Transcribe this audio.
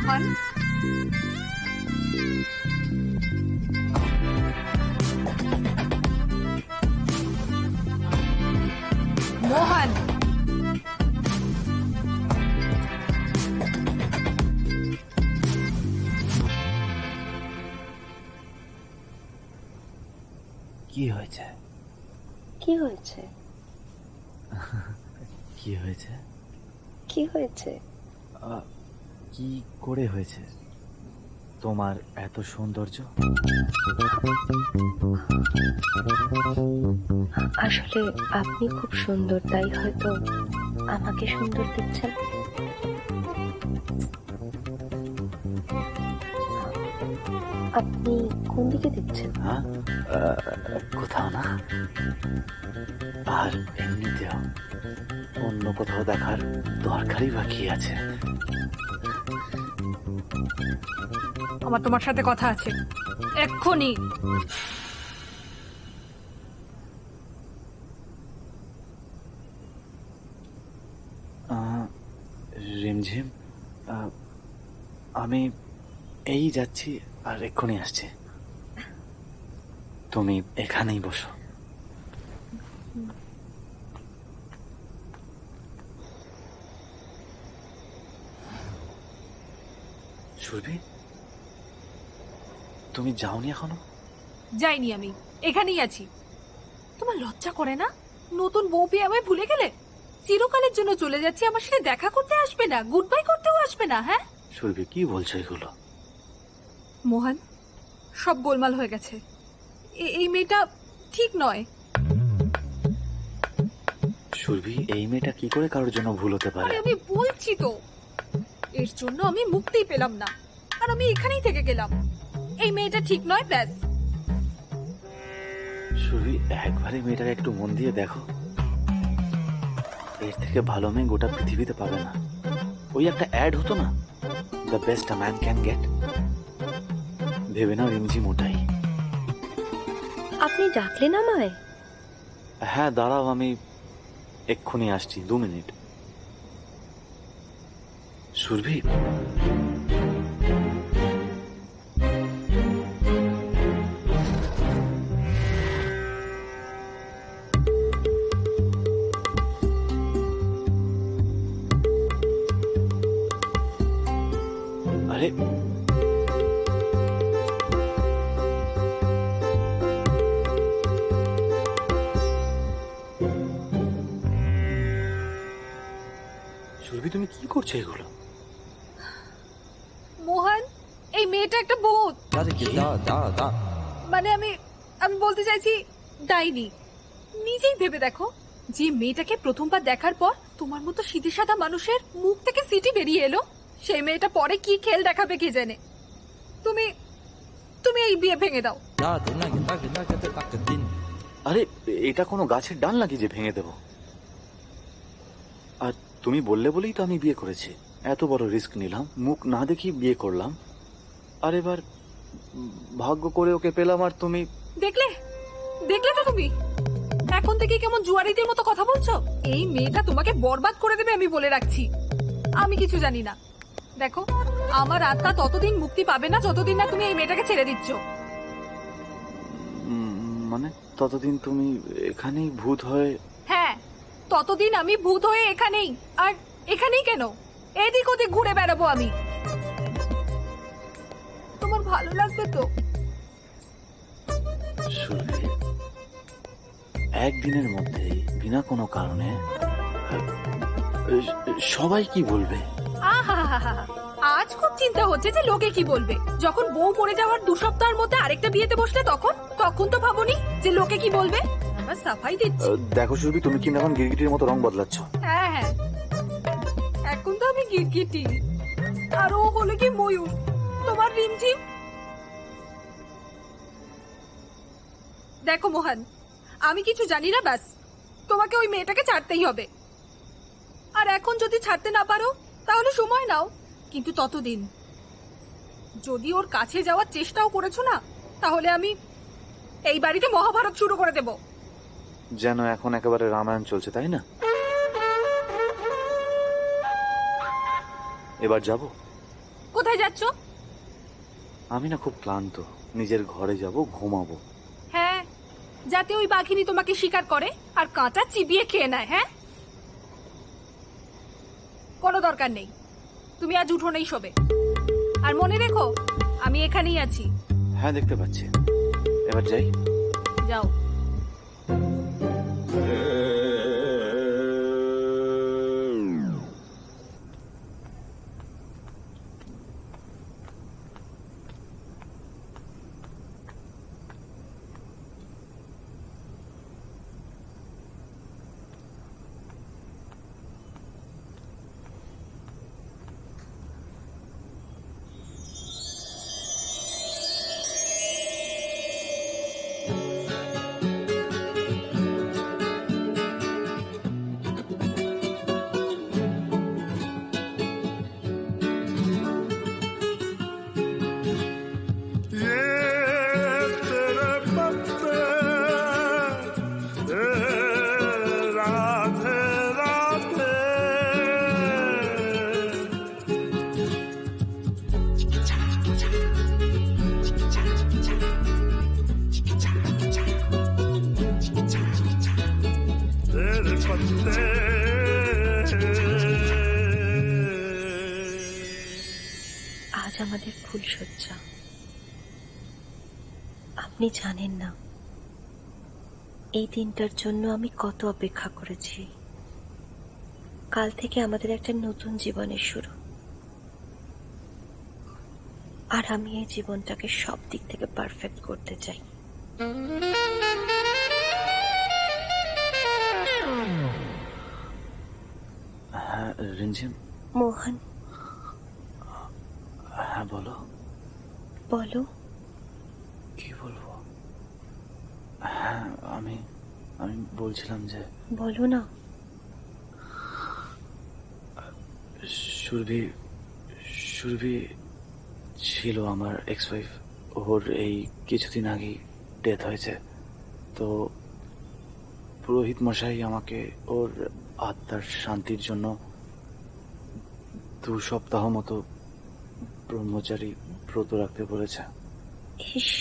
মোহন, মোহন, কি হয়েছে? কি হয়েছে? কি হয়েছে? কি হয়েছে? কি করে হয়েছে? তোমার এত সৌন্দর্য। আসলে আপনি খুব সুন্দর, তাই হয়তো আমাকে সুন্দর দেখছেন। আপনি কোন দিকে দেখছেন? হ্যাঁ, কোথাও না। আর এমনিতেও অন্য কোথাও দেখার দরকারই বা কি আছে? আমার তোমার সাথে কথা আছে এক্ষুনি। রিমঝিম, আমি এই যাচ্ছি আর এক্ষুনি আসছি। তুমি এখানেই বসো। সুরভি, তুমি যাওনি এখনো? যাইনি, আমি এখানেই আছি। তোমার লজ্জা করে না? নতুন বউ পেয়ে আমায় ভুলে গেলে? চিরকালের জন্য চলে যাচ্ছি, আমার সাথে দেখা করতে আসবে না, গুড বাই করতেও আসবে না? হ্যাঁ সুরভি, কি বলছো এগুলো? মোহন, সব গোলমাল হয়ে গেছে। এই মেয়েটা ঠিক নয়। সুরভি, এই মেয়েটা কি করে কারোর জন্য ভুল হতে পারে? আরে আমি বলছি তো, এর জন্য আমি মুক্তিই পেলাম না, আর আমি এখানেই থেকে গেলাম। এই মেয়েটা ঠিক নয়, ব্যাস। সুরভি, একবারে মেয়েটাকে একটু মন দিয়ে দেখো। এর থেকে ভালো মেয়ে গোটা পৃথিবীতে পাবে না। ওই একটা অ্যাড হতো না, the best a man can get. ভেবে নাও রিমঝিম ওটাই। আপনি ডাকলেন আমায়? হ্যাঁ, দাঁড়াও, আমি এক্ষুনি আসছি, 2 মিনিট। সুরভি, আরে সুরভি, তুমি কি করছো এগুলো? মোহন, এই মেয়েটা একটা ভূত। মানে আমি আমি বলতে চাইছি ডাইনি। নিজেই ভেবে দেখো, যে মেয়েটাকে প্রথমবার দেখার পর তোমার মতো সিধে সাদা মানুষের মুখ থেকে সিটি বেরিয়ে এলো, সেই মেয়েটা পরে কি খেল দেখাবে কে জানে। তুমি তুমি এই বিয়ে ভেঙে দাও। আরে এটা কোনো গাছের ডাল নাকি যে ভেঙে দেব? আর তুমি বললে বলেই তো আমি বিয়ে করেছি। এত বড় রিস্ক নিলাম, মুখ না দেখি বিয়ে করলাম। আর এবার ভাগ্য করে ওকে পেলাম, আর তুমি। দেখলে দেখলে তো তুমি এখন থেকে কেমন জুয়ারিদের মতো কথা বলছো। এই মেয়েটা তোমাকে বরবাদ করে দেবে, আমি বলে রাখছি। আমি কিছু জানি না। দেখো, আমার আত্মা ততদিন মুক্তি পাবে না যতদিন না তুমি এই মেয়েটাকে ছেড়ে দিচ্ছ। মানে ততদিন তুমি এখানেই ভূত হয়ে? হ্যাঁ, ততদিন আমি ভূত হয়ে এখানেই। আর এখানেই কেন, এদিক ওদিক ঘুরে বেড়াবো আমি। তোমার ভালো লাগবে তো? সুরভি, একদিনের মধ্যেই বিনা কোনো কারণে সবাই কি বলবে? আহা, আজ খুব চিন্তা হচ্ছে যে লোকে কি বলবে। যখন বউ মরে যাওয়ার 2 সপ্তাহের মধ্যে আরেকটা বিয়েতে বসলে তখন তখন তো ভাবনি যে লোকে কি বলবে। আমার সাফাই দিচ্ছি। দেখো সুরভি, তুমি কিন্তু এখন গিরগিটির মতো রং বদলাচ্ছ। হ্যাঁ হ্যাঁ, এখন তো আমি গিরগিটি, আর ও হলো কি ময়ূর, তোমার রিমঝিম। দেখো মোহন, আমি কিছু জানি না, ব্যাস তোমাকে ওই মেয়েটাকে ছাড়তেই হবে। আর এখন যদি ছাড়তে না পারো তাহলে সময় নাও, কিন্তু ততদিন যদি ওর কাছে যাওয়ার চেষ্টাও করেছো না, তাহলে আমি এই বাড়িতে মহাভারত শুরু করে দেব। যেন এখন একেবারে রামায়ণ চলছে, তাই না? এবার যাব। কোথায় কোথায় যাচ্ছ? আমি না খুব ক্লান্ত, নিজের ঘরে যাব, ঘুমাবো। হ্যাঁ, যাতে ওই বাঘিনী তোমাকে শিকার করে আর কাঁচা চিবিয়ে খেয়ে নেয়। হ্যাঁ, কোনো দরকার নেই, তুমি আজ উঠোনেই শোবে। আর মনে রেখো, আমি এখানেই আছি। হ্যাঁ, দেখতে পাচ্ছি। এবার যাই। যাও। तेरे पत्ते राधे राधे तेरे पत्ते আজ আমাদের ফুলশয্যা। আপনি জানেন না এই দিনটার জন্য আমি কত অপেক্ষা করেছি। কাল থেকে আমাদের একটা নতুন জীবনের শুরু, আর আমি এই জীবনটাকে সব দিক থেকে পারফেক্ট করতে চাই। হ্যাঁ রিঞ্ঝিম। মোহন, হ্যাঁ বলো। বলো। কি বলবো? হ্যাঁ, আমি আমি বলছিলাম যে বলো না। সুরভি সুরভি ছিল আমার এক্স ওয়াইফ। ওর এই কিছুদিন আগেই ডেথ হয়েছে। তো পুরোহিত মশাই আমাকে ওর আত্মার শান্তির জন্য 2 সপ্তাহ মতো ব্রহ্মচারী ব্রত রাখতে বলেছে। ইস,